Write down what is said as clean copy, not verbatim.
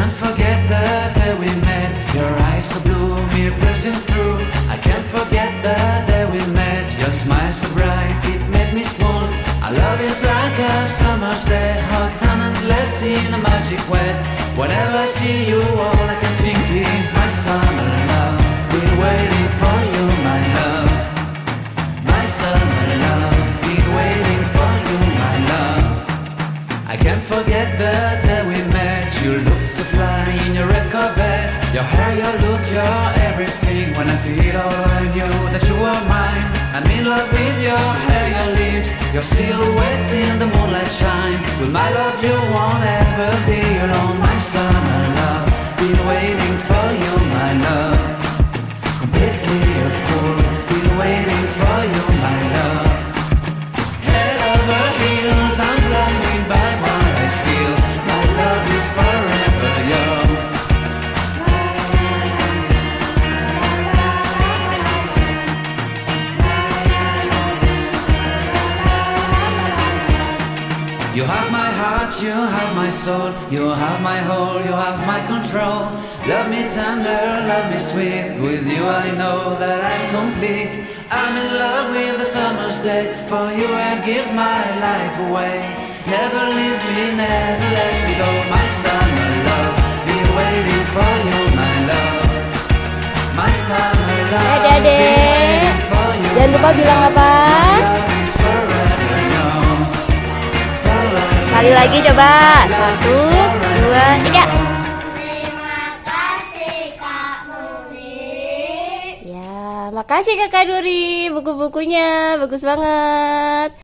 can't forget the day we met. Your eyes so blue, me piercing through. I can't forget the day we met. Your smile so bright, it made me swoon. Our love is like a summer's day, hot and endless in a magic way. Whenever I see you, all I can think is my summer love. Been waiting for you, my love. My summer love. Been waiting for you, my love. I can't forget the day we met. You looked so fly in your red Corvette. Your hair, your look, your everything. When I see it all, I knew that you were mine. I'm in love with your hair, your lips, your silhouette in the moonlight shine. With my love you won't ever be alone. My summer love, been waiting for you, my love. Completely a fool, been waiting for you, my love. Head over heels, I'm blinded by what I feel. My love is forever yours. You have my heart, you have my soul. You have my whole, you have my control. Love me tender, love me sweet. With you I know that I'm complete. I'm in love with the summer's day. For you I'd give my life away. Never leave me, never let me go. My summer love, be waiting for you, my love. My summer love, be waiting for you. Jangan lupa bilang apa? Sekali lagi coba. 1, 2, 3. Terima kasih Kak Nuri. Ya, makasih Kakak Nuri. Buku-bukunya bagus banget.